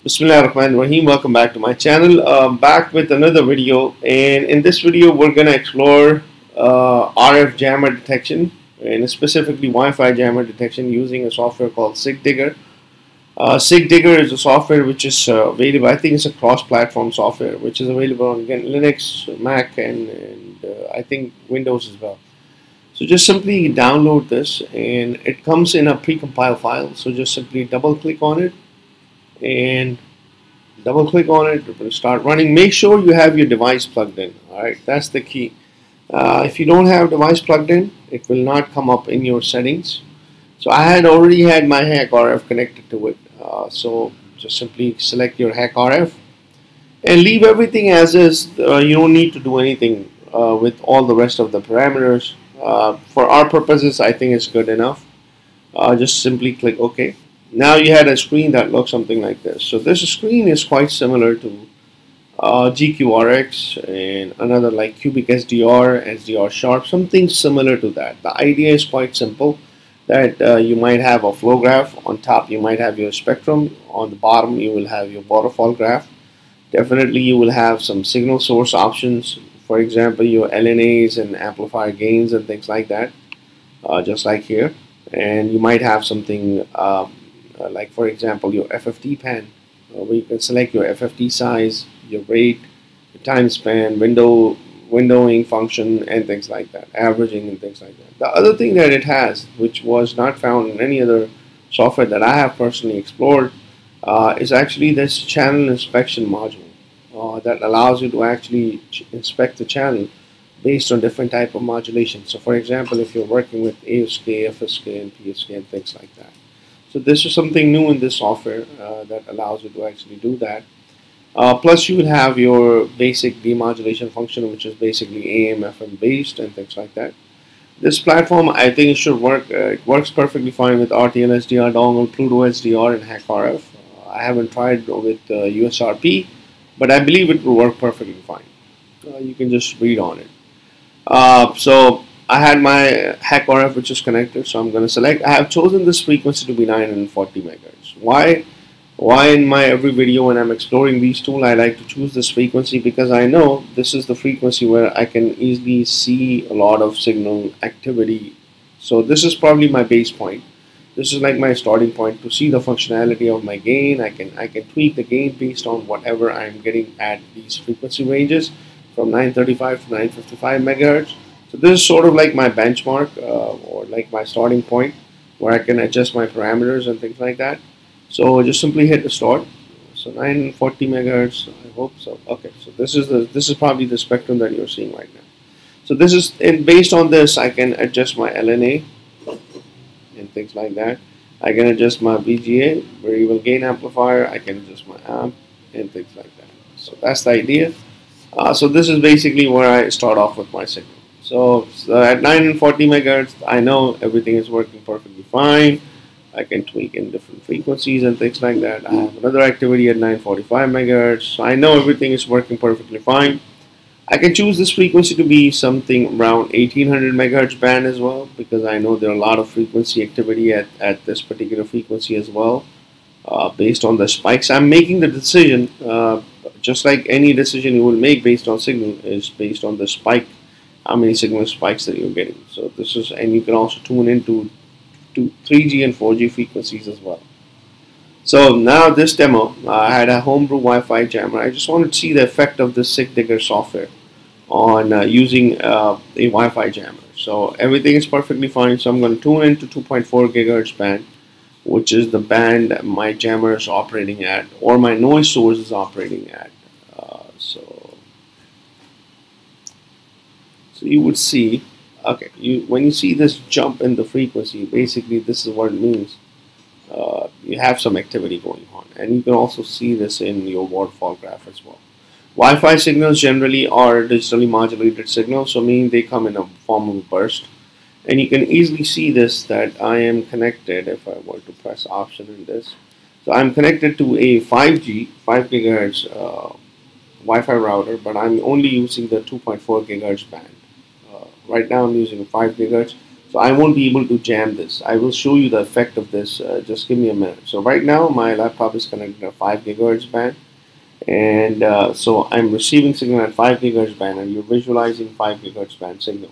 Bismillahirrahmanirrahim. Welcome back to my channel. Back with another video, and in this video we're gonna explore RF jammer detection, and specifically Wi-Fi jammer detection using a software called SigDigger. SigDigger is a software which is available. I think it's a cross-platform software which is available on again Linux, Mac, and I think Windows as well. So just simply download this, and it comes in a pre-compiled file. So just simply double-click on it and it will start running. Make sure you have your device plugged in. Alright, that's the key. If you don't have device plugged in, it will not come up in your settings. So I had already had my HackRF connected to it, so just simply select your HackRF and leave everything as is. You don't need to do anything with all the rest of the parameters. For our purposes, I think it's good enough. Just simply click OK. Now you had a screen that looks something like this. So this screen is quite similar to GQRX and another like Cubic SDR, SDR Sharp, something similar to that. The idea is quite simple, that you might have a flow graph. On top you might have your spectrum. On the bottom you will have your waterfall graph. Definitely you will have some signal source options, for example your LNAs and amplifier gains and things like that, just like here. And you might have something like for example your FFT pan, where you can select your FFT size, your rate, your time span, windowing function, and things like that, averaging and things like that. The other thing that it has, which was not found in any other software that I have personally explored, is actually this channel inspection module that allows you to actually inspect the channel based on different type of modulation. So for example, if you're working with ASK, FSK, and PSK and things like that. So this is something new in this software that allows you to actually do that. Plus you will have your basic demodulation function, which is basically AM, FM based and things like that. This platform, I think it should work. It works perfectly fine with RTL-SDR dongle, Pluto SDR, and HackRF. I haven't tried with USRP, but I believe it will work perfectly fine. You can just read on it. So I had my HackRF which is connected, so I'm going to select. I have chosen this frequency to be 940 megahertz. Why in my every video when I'm exploring these tools I like to choose this frequency? Because I know this is the frequency where I can easily see a lot of signal activity. So this is probably my base point. This is like my starting point to see the functionality of my gain. I can tweak the gain based on whatever I'm getting at these frequency ranges from 935 to 955 megahertz. So this is sort of like my benchmark or like my starting point where I can adjust my parameters and things like that. So just simply hit the start. So 940 megahertz. I hope so. Okay. So this is probably the spectrum that you're seeing right now. So this is, and based on this I can adjust my LNA and things like that. I can adjust my VGA, variable gain amplifier. I can adjust my amp and things like that. So that's the idea. So this is basically where I start off with my signal. So at 940 megahertz, I know everything is working perfectly fine. I can tweak in different frequencies and things like that. I have another activity at 945 megahertz. So I know everything is working perfectly fine. I can choose this frequency to be something around 1800 megahertz band as well, because I know there are a lot of frequency activity at this particular frequency as well. Based on the spikes, I'm making the decision, just like any decision you will make based on signal is based on the spike, how many signal spikes that you're getting. So this is, and you can also tune into 3G and 4G frequencies as well. So now this demo, I had a homebrew Wi-Fi jammer. I just wanted to see the effect of this SigDigger software on using a Wi-Fi jammer. So everything is perfectly fine. So I'm going to tune into 2.4 gigahertz band, which is the band my jammer is operating at, or my noise source is operating at. So you would see, okay, when you see this jump in the frequency, basically this is what it means. You have some activity going on, and you can also see this in your waterfall graph as well. Wi-Fi signals generally are digitally modulated signals, so meaning they come in a form of a burst. And you can easily see this, that I am connected, if I were to press option in this. So I'm connected to a 5G, 5 gigahertz Wi-Fi router, but I'm only using the 2.4 gigahertz band. Right now I'm using 5 gigahertz. So I won't be able to jam this. I will show you the effect of this. Just give me a minute. So right now my laptop is connected to 5 gigahertz band, and so I'm receiving signal at 5 gigahertz band, and you're visualizing 5 gigahertz band signal.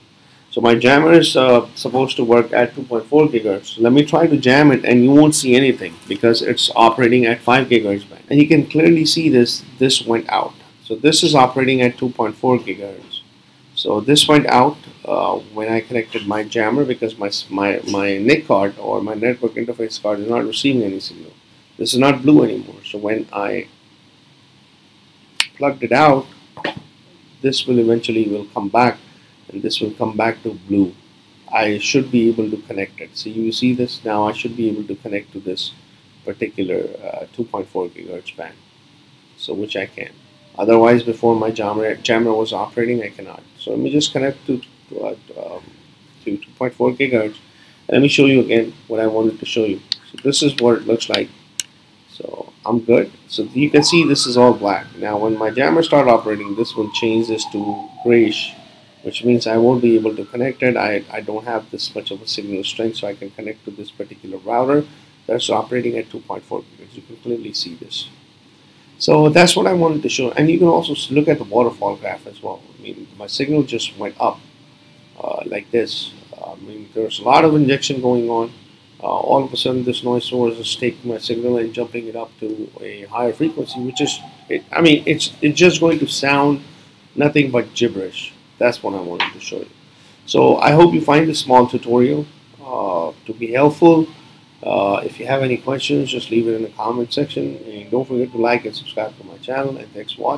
So my jammer is supposed to work at 2.4 gigahertz. Let me try to jam it, and you won't see anything because it's operating at 5 gigahertz band. And you can clearly see this went out. So this is operating at 2.4 gigahertz. So this went out when I connected my jammer, because my NIC card or my network interface card is not receiving any signal. This is not blue anymore. So when I plugged it out, this will eventually come back, and this will come back to blue. I should be able to connect it. So you see this now. I should be able to connect to this particular 2.4 gigahertz band, so which I can. Otherwise, before my jammer was operating, I cannot. So let me just connect to 2.4 gigahertz. And let me show you again what I wanted to show you. So this is what it looks like. So I'm good. So you can see this is all black. Now when my jammer starts operating, this will change this to grayish, which means I won't be able to connect it. I don't have this much of a signal strength, so I can connect to this particular router that's operating at 2.4 gigahertz. You can clearly see this. So that's what I wanted to show. And you can also look at the waterfall graph as well. I mean, my signal just went up like this. I mean, there's a lot of injection going on. All of a sudden, this noise source is taking my signal and jumping it up to a higher frequency, which is, I mean, it's just going to sound nothing but gibberish. That's what I wanted to show you. So I hope you find this small tutorial to be helpful. If you have any questions, just leave it in the comment section, and don't forget to like and subscribe to my channel, and thanks for watching.